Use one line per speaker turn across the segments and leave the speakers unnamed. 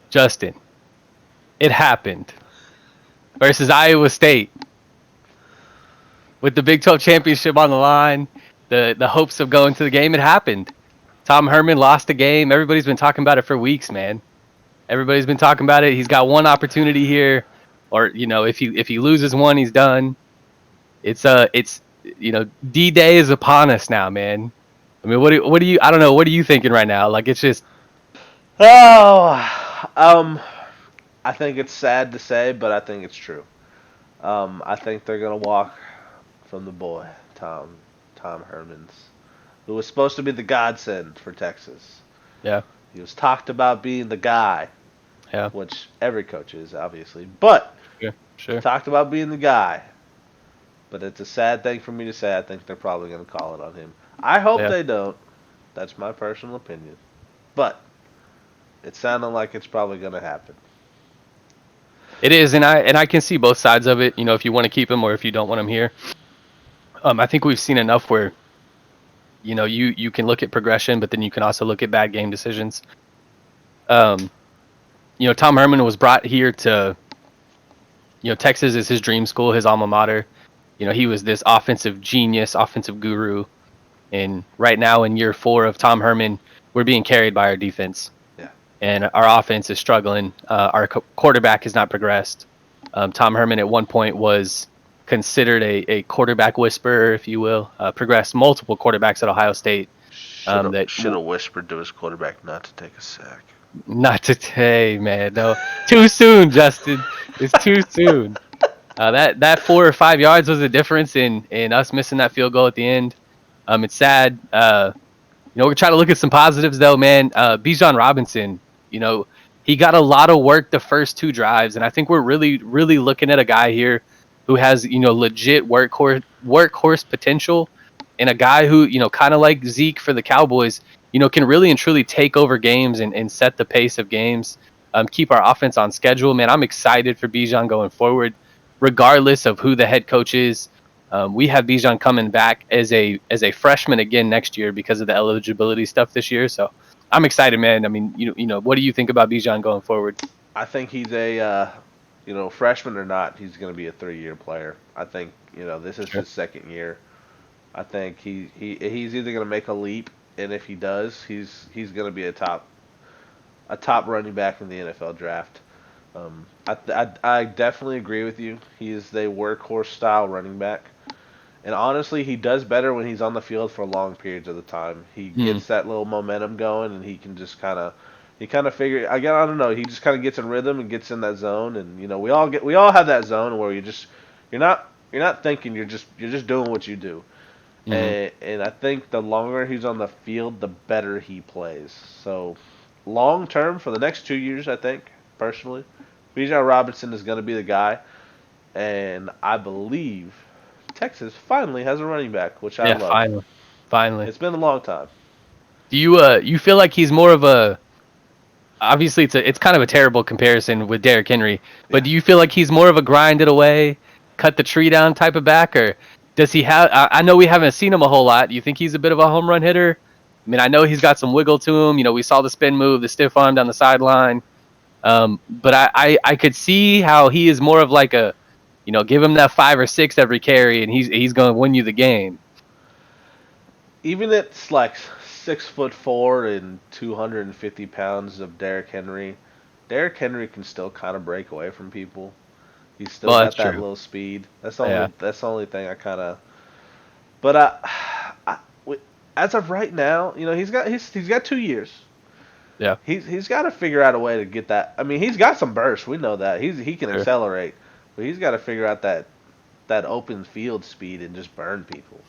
Justin, it happened versus Iowa State with the Big 12 championship on the line. The hopes of going to the game. It happened. Tom Herman lost the game. Everybody's been talking about it for weeks, man. Everybody's been talking about it. He's got one opportunity here, or if he loses one, he's done. It's D-Day is upon us now, man. I mean, what do you I don't know, what are you thinking right now? Like it's just
Oh, I think it's sad to say, but I think it's true. I think they're gonna walk from the boy, Tom Herman's, who was supposed to be the godsend for Texas.
yeah,
He was talked about being the guy,
yeah,
which every coach is, obviously, but
sure, sure.
talked about being the guy. But it's a sad thing for me to say. I think they're probably gonna call it on him. I hope
Yeah.
they don't. That's my personal opinion. But it sounded like it's probably gonna happen.
It is, and I can see both sides of it, if you want to keep him or if you don't want him here. I think we've seen enough where, you can look at progression, but then you can also look at bad game decisions. Um, Tom Herman was brought here to, Texas is his dream school, his alma mater. He was this offensive genius, offensive guru. And right now in year 4 of Tom Herman, we're being carried by our defense.
Yeah.
And our offense is struggling. Our quarterback has not progressed. Tom Herman at one point was considered a quarterback whisperer, if you will. Progressed multiple quarterbacks at Ohio State. That
Should have whispered to his quarterback not to take a sack.
not today, man. No, too soon, Justin. It's too soon. That 4 or 5 yards was the difference in us missing that field goal at the end. It's sad. We're trying to look at some positives though, man. Bijan Robinson, he got a lot of work the first 2 drives, and I think we're really, really looking at a guy here who has legit workhorse potential, and a guy who kind of like Zeke for the Cowboys, can really and truly take over games and set the pace of games, keep our offense on schedule. Man, I'm excited for Bijan going forward, regardless of who the head coach is. We have Bijan coming back as a freshman again next year because of the eligibility stuff this year. So I'm excited, man. I mean, what do you think about Bijan going forward?
I think he's a, freshman or not, he's going to be a 3-year player. I think this is
Sure.
his second year. I think he's either going to make a leap, and if he does, he's going to be a top running back in the NFL draft. I definitely agree with you. He's the workhorse style running back. And honestly, he does better when he's on the field for long periods of the time. He
Hmm.
gets that little momentum going, and he can just he kind of figure. I don't know. He just kind of gets in rhythm and gets in that zone, and we all have that zone where you're not thinking. You're just doing what you do.
Hmm.
And I think the longer he's on the field, the better he plays. So long term for the next 2 years, I think personally, Bijan Robinson is going to be the guy, and I believe Texas finally has a running back, which I
Yeah,
love.
finally, finally.
It's been a long time.
Do you feel like he's more of a obviously it's kind of a terrible comparison with Derrick Henry, but
Yeah.
do you feel like he's more of a grind it away, cut the tree down type of back, or does he have? I know we haven't seen him a whole lot. Do you think he's a bit of a home run hitter? I mean, I know he's got some wiggle to him. We saw the spin move, the stiff arm down the sideline. But I could see how he is more of like a, give him that 5 or 6 every carry, and he's going to win you the game.
Even it's like 6'4" and 250 pounds of Derrick Henry. Derrick Henry can still kind of break away from people. He's still
Well, that's
got that
true.
little speed. That's the
Yeah,
only that's the only thing I kind of. But as of right now, he's got 2 years.
yeah,
He's got to figure out a way to get that. I mean, he's got some burst. We know that he can
sure.
accelerate, but he's got to figure out that open field speed and just burn people.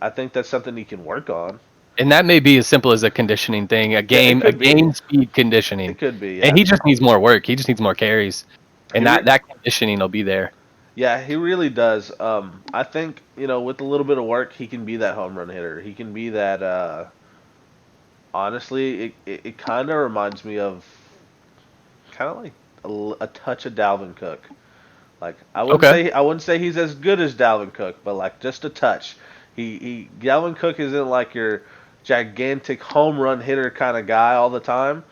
I think that's something he can work on.
And that may be as simple as a conditioning thing, a
Yeah, it
game, a
could be.
game speed conditioning,
It could be.
and
Yeah.
he just needs more work. He just needs more carries,
He
and
re-
that conditioning will be there.
yeah, he really does. I think with a little bit of work, he can be that home run hitter. He can be that. Honestly, it kind of reminds me of kind of like a touch of Dalvin Cook. Like
Okay.
I wouldn't say he's as good as Dalvin Cook, but like just a touch. Dalvin Cook isn't like your gigantic home run hitter kind of guy all the time,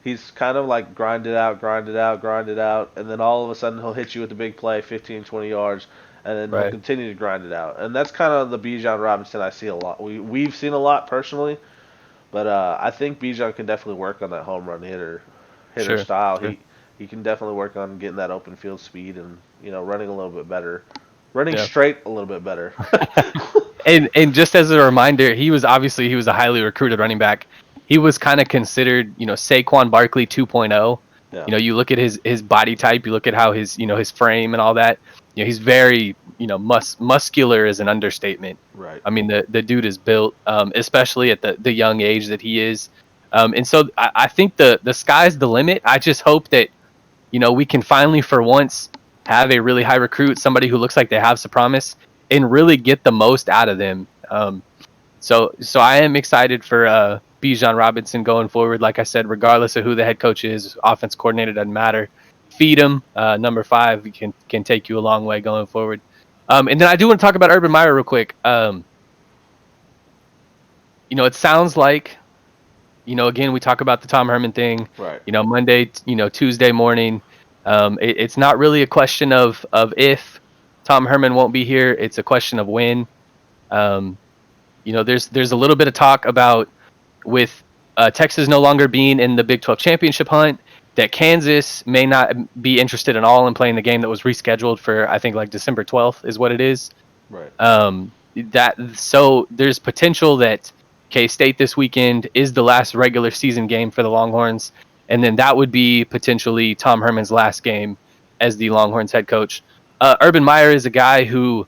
He's kind of like grind it out, grind it out, grind it out, and then all of a sudden he'll hit you with a big play, 15, 20 yards, and then he'll
Right.
continue to grind it out. And that's kind of the Bijan Robinson I see a lot. We've seen a lot personally, but I think Bijan can definitely work on that home run hitter
Sure.
style.
Sure.
He can definitely work on getting that open field speed and running a little bit better, running
Yeah.
straight a little bit better.
And just as a reminder, he was a highly recruited running back. He was kind of considered, Saquon Barkley 2.0.
Yeah,
You look at his body type, you look at how his frame and all that. He's very, muscular is an understatement.
right.
I mean, the dude is built, especially at the young age that he is. And so I think the sky's the limit. I just hope that, we can finally for once have a really high recruit, somebody who looks like they have some promise, and really get the most out of them. So I am excited for Bijan Robinson going forward. Like I said, regardless of who the head coach is, offense coordinator doesn't matter. Feed him. Number 5 can take you a long way going forward. And then I do want to talk about Urban Meyer real quick. It sounds like, again, we talk about the Tom Herman thing.
Right.
Monday, Tuesday morning. It's not really a question of if Tom Herman won't be here. It's a question of when. Um, there's a little bit of talk about with Texas no longer being in the Big 12 championship hunt, that Kansas may not be interested at all in playing the game that was rescheduled for, I think, like December 12th is what it is.
Right.
So there's potential that K-State this weekend is the last regular season game for the Longhorns, and then that would be potentially Tom Herman's last game as the Longhorns head coach. Urban Meyer is a guy who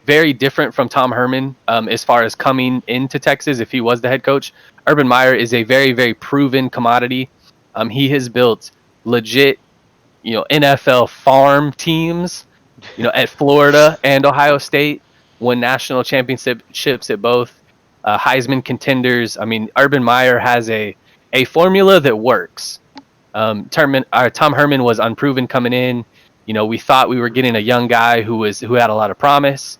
very different from Tom Herman as far as coming into Texas. If he was the head coach, Urban Meyer is a very, very proven commodity. He has built legit, NFL farm teams, at Florida and Ohio State, won national championships at both, Heisman contenders. I mean, Urban Meyer has a formula that works. Tom Herman was unproven coming in. We thought we were getting a young guy who had a lot of promise.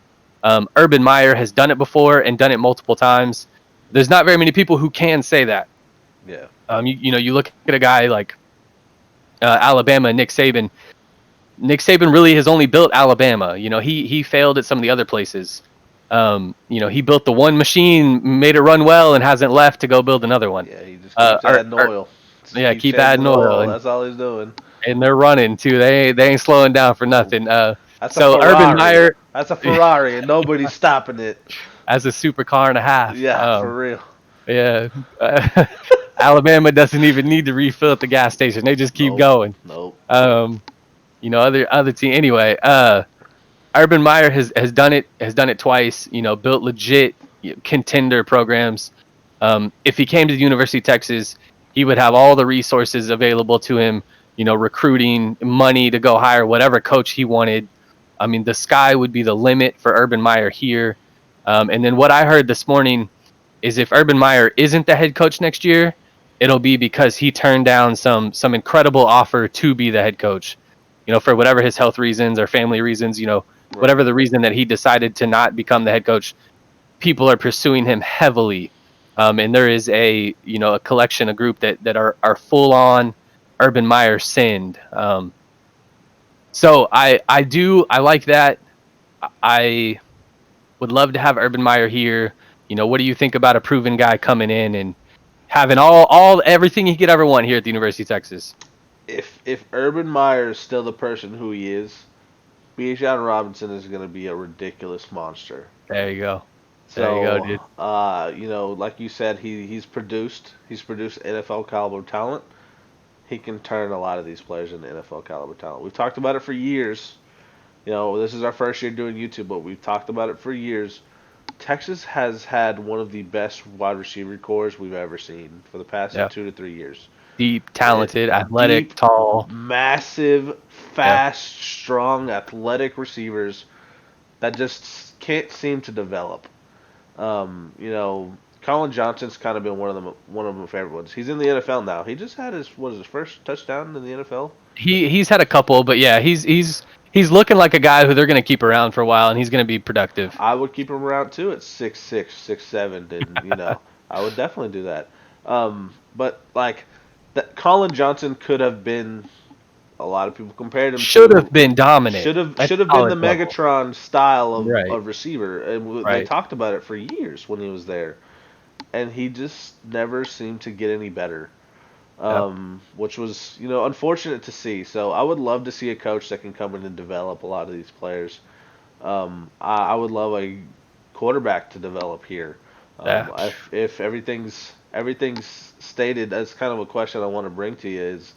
Urban Meyer has done it before and done it multiple times. There's not very many people who can say that.
Yeah.
You look at a guy like Alabama, Nick Saban. Nick Saban really has only built Alabama. He failed at some of the other places. He built the one machine, made it run well, and hasn't left to go build another one.
Yeah, he just keeps adding oil.
Yeah,
Keeps
keep adding oil, and
That's all he's doing.
they're running too. They ain't slowing down for nothing.
That's a
So Urban
Ferrari.
Meyer
That's a Ferrari, and nobody's stopping it.
as a supercar and a half.
Yeah, for real.
Yeah. Alabama doesn't even need to refill at the gas station. They just keep
Nope.
going.
Nope.
Other team anyway. Urban Meyer has done it twice. Built legit contender programs. If he came to the University of Texas, he would have all the resources available to him. Recruiting, money to go hire whatever coach he wanted. I mean, the sky would be the limit for Urban Meyer here. And then what I heard this morning is if Urban Meyer isn't the head coach next year, it'll be because he turned down some incredible offer to be the head coach. For whatever his health reasons or family reasons, whatever the reason that he decided to not become the head coach, people are pursuing him heavily. And there is a collection, a group that are full on Urban Meyer send. So I like that. I would love to have Urban Meyer here. What do you think about a proven guy coming in and having all everything he could ever want here at the University of Texas?
If Urban Meyer is still the person who he is, Bijan Robinson is going to be a ridiculous monster.
There you go. There
So,
you go, dude.
like you said, he's produced NFL caliber talent. He can turn a lot of these players into NFL caliber talent. We've talked about it for years. This is our first year doing YouTube, but we've talked about it for years. Texas has had one of the best wide receiver cores we've ever seen for the past
Yeah.
2 to 3 years.
Deep, talented, athletic,
Deep,
tall.
massive, fast, strong, athletic receivers that just can't seem to develop. Colin Johnson's kind of been one of my favorite ones. He's in the NFL now. He just had his first touchdown in the NFL.
He's had a couple, but yeah, he's looking like a guy who they're going to keep around for a while, and he's going to be productive.
I would keep him around too at 6'6", 6'7", and I would definitely do that. But like that Colin Johnson could have been. A lot of people compared him
Should have
to.
been dominant at
Should have been the
college level.
Megatron style
Right.
of receiver, and they
Right.
talked about it for years when he was there, and he just never seemed to get any better.
Yep.
Which was unfortunate to see. So I would love to see a coach that can come in and develop a lot of these players. I would love a quarterback to develop here.
Yeah.
If everything's stated, that's kind of a question I want to bring to you is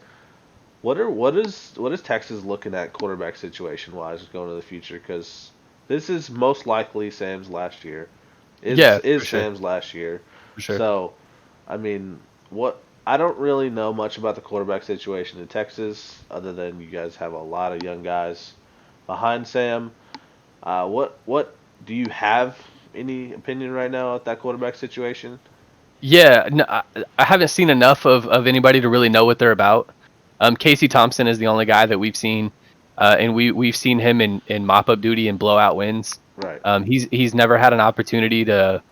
what is Texas looking at quarterback situation wise going to the future? Because this is most likely Sam's last year.
Yeah,
Is
for sure.
Sam's last year.
For sure.
So, I mean, what I don't really know much about the quarterback situation in Texas, other than you guys have a lot of young guys behind Sam. What do you have any opinion right now at that quarterback situation?
Yeah, no, I haven't seen enough of anybody to really know what they're about. Casey Thompson is the only guy that we've seen, and we've seen him in mop up duty and blowout wins.
Right.
He's never had an opportunity to,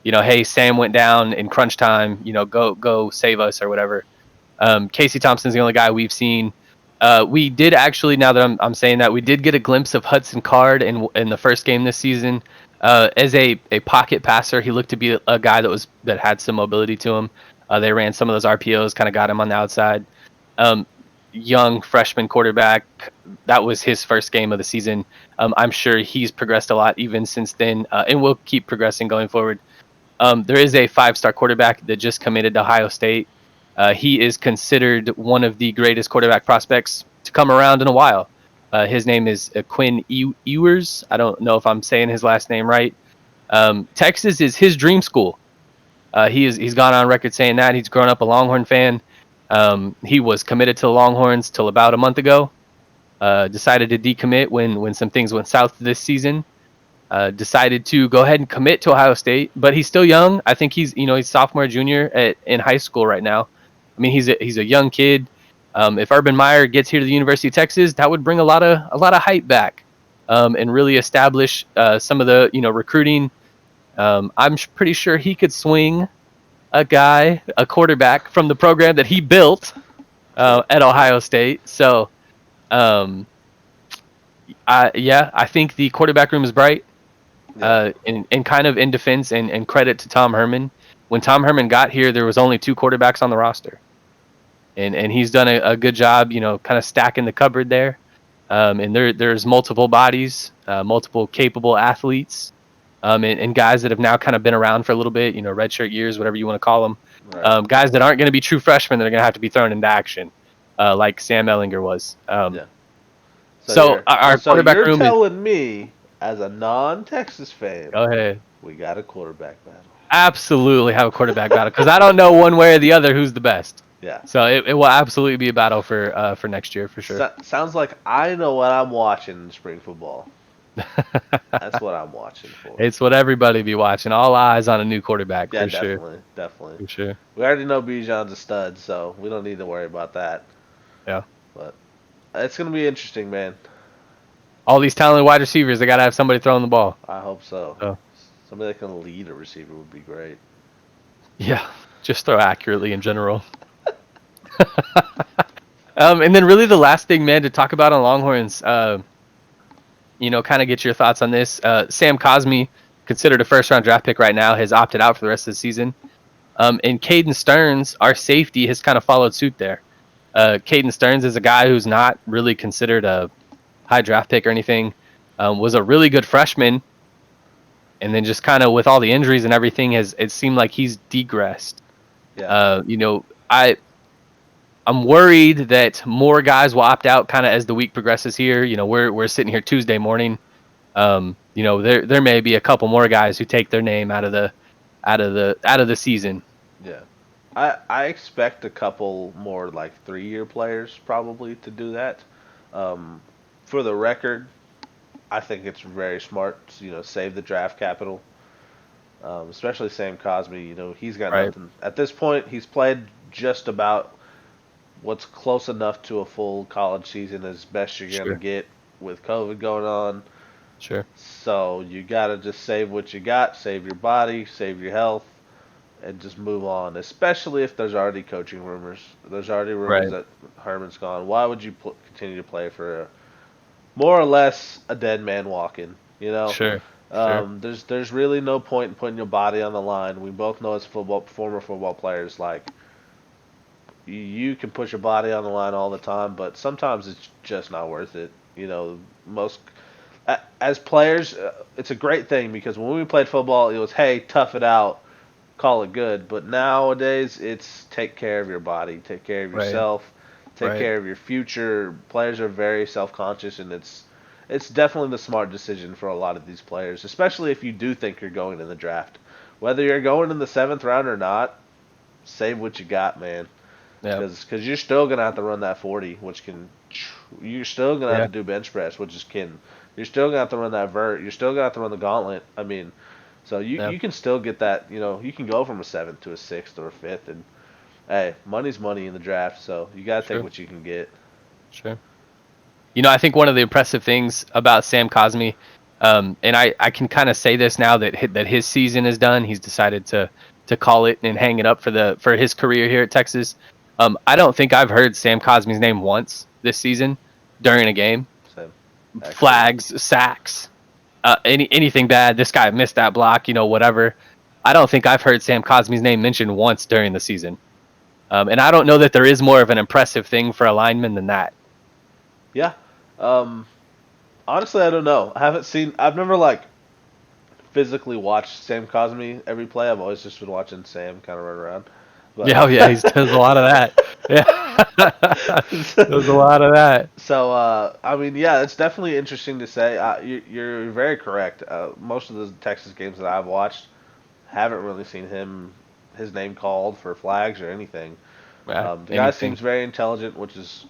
hey, Sam went down in crunch time, go save us or whatever. Casey Thompson's the only guy we've seen. We did actually, now that I'm saying that, we did get a glimpse of Hudson Card in the first game this season. As a pocket passer, he looked to be a guy that had some mobility to him. They ran some of those RPOs, kind of got him on the outside. Um, Young freshman quarterback, that was his first game of the season. I'm sure he's progressed a lot even since then, and will keep progressing going forward. There is a 5-star quarterback that just committed to Ohio State. He is considered one of the greatest quarterback prospects to come around in a while. His name is Quinn Ewers. I don't know if I'm saying his last name right. Texas is his dream school. He's gone on record saying that he's grown up a Longhorn fan. He was committed to the Longhorns till about a month ago. Decided to decommit when some things went south this season. Decided to go ahead and commit to Ohio State, but he's still young. I think he's sophomore, junior in high school right now. I mean, he's a young kid. If Urban Meyer gets here to the University of Texas, that would bring a lot of hype back, and really establish some of the recruiting. I'm pretty sure he could swing a quarterback from the program that he built
Sure.
at Ohio State. So, um, I think the quarterback room is bright.
Yeah.
And kind of in defense and credit to Tom Herman. When Tom Herman got here, there was only 2 quarterbacks on the roster, and he's done a good job, kind of stacking the cupboard there. And there's multiple bodies, multiple capable athletes, and guys that have now kind of been around for a little bit, redshirt years, whatever you want to call them.
Right.
Guys that aren't going to be true freshmen that are going to have to be thrown into action, like Sam Ellinger was.
Yeah.
So our
So
quarterback
you're
room is.
telling me, as a non-Texas fan,
Go ahead.
we got a quarterback battle.
Absolutely have a quarterback battle because I don't know one way or the other who's the best.
Yeah.
So it will absolutely be a battle for next year for sure.
Sounds like I know what I'm watching in spring football. That's what I'm watching for.
It's what everybody be watching. All eyes on a new quarterback
Yeah,
for sure.
definitely.
For sure.
We already know Bijan's a stud, so we don't need to worry about that.
Yeah.
But it's gonna be interesting, man.
All these talented wide receivers, they gotta have somebody throwing the ball.
I hope so.
So
Somebody that can lead a receiver would be great.
yeah, just throw accurately in general. And then really the last thing, man, to talk about on Longhorns, kind of get your thoughts on this. Sam Cosmi, considered a first-round draft pick right now, has opted out for the rest of the season. And Caden Stearns, our safety, has kind of followed suit there. Caden Stearns is a guy who's not really considered a high draft pick or anything. Was a really good freshman, and then just kind of with all the injuries and everything, it seemed like he's degressed.
Yeah.
I'm worried that more guys will opt out kind of as the week progresses here. We're sitting here Tuesday morning. There may be a couple more guys who take their name out of the season.
Yeah. I expect a couple more like 3-year players probably to do that. For the record, I think it's very smart to, save the draft capital. Especially Sam Cosmi, he's got
Right.
nothing. At this point, he's played just about what's close enough to a full college season as best you're going to
Sure.
get with COVID going on.
Sure.
So you got to just save what you got, save your body, save your health, and just move on. Especially if there's already coaching rumors. There's already rumors
Right.
that Herman's gone. Why would you continue to play for more or less a dead man walking? You know,
Sure. Sure.
there's really no point in putting your body on the line. We both know as former football players, like you can put your body on the line all the time, but sometimes it's just not worth it. You know, most as players, it's a great thing because when we played football, it was hey, tough it out, call it good. But nowadays, it's take care of your body, take care of
Right.
yourself, take
Right.
care of your future. Players are very self-conscious, and it's definitely the smart decision for a lot of these players, especially if you do think you're going in the draft. Whether you're going in the seventh round or not, save what you got, man.
Yeah.
Because you're still gonna have to run that 40, which can you're still gonna have
Yeah.
to do bench press, which is can you're still gonna have to run that vert. You're still gonna have to run the gauntlet. I mean, so
Yeah.
you can still get that. You know, you can go from a seventh to a sixth or a fifth, and hey, money's money in the draft. So you gotta take
Sure.
what you can get.
Sure. I think one of the impressive things about Sam Cosmi, and I can kind of say this now that that his season is done. He's decided to call it and hang it up for his career here at Texas. I don't think I've heard Sam Cosmi's name once this season during a game.
Same, actually.
Flags, sacks, anything bad. This guy missed that block, whatever. I don't think I've heard Sam Cosmi's name mentioned once during the season. And I don't know that there is more of an impressive thing for a lineman than that.
Yeah. Um, honestly, I don't know. I haven't seen. I've never like physically watched Sam Cosmi every play. I've always just been watching Sam kind of run around. But
Yeah, oh yeah, he does a lot of that. Yeah, does a lot of that.
so I mean, yeah, it's definitely interesting to say. You're very correct. Most of the Texas games that I've watched haven't really seen his name called for flags or anything.
Yeah,
The guy
anything.
seems very intelligent, which is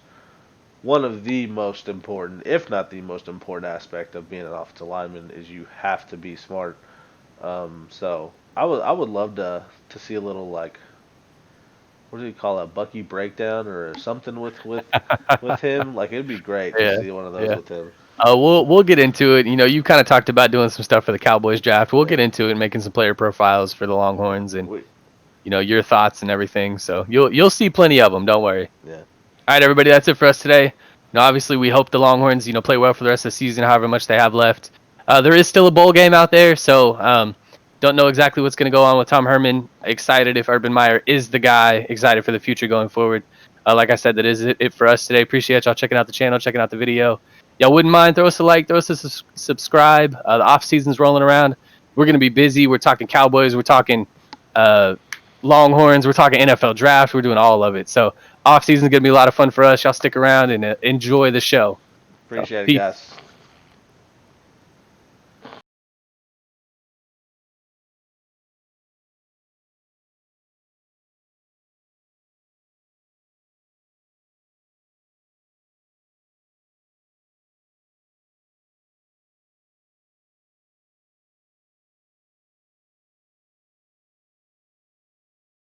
one of the most important, if not the most important aspect of being an offensive lineman, is you have to be smart. So I would love to see a little like what do you call that Bucky breakdown or something with him. Like it'd be great to
Yeah,
see one of those
yeah.
with him.
We'll get into it. You kind of talked about doing some stuff for the Cowboys draft. We'll
Yeah.
get into it, making some player profiles for the Longhorns, and
We,
your thoughts and everything. So you'll see plenty of them. Don't worry.
yeah.
All right, everybody, that's it for us today. Obviously, we hope the Longhorns, play well for the rest of the season, however much they have left. There is still a bowl game out there, so don't know exactly what's going to go on with Tom Herman. Excited if Urban Meyer is the guy. Excited for the future going forward. Like I said, that is it for us today. Appreciate y'all checking out the channel, checking out the video. Y'all wouldn't mind, throw us a like, throw us a subscribe. The off season's rolling around. We're going to be busy. We're talking Cowboys. We're talking uh, Longhorns. We're talking NFL draft. We're doing all of it. So off season is going to be a lot of fun for us. Y'all stick around and enjoy the show. So
Appreciate it,
peace.
guys.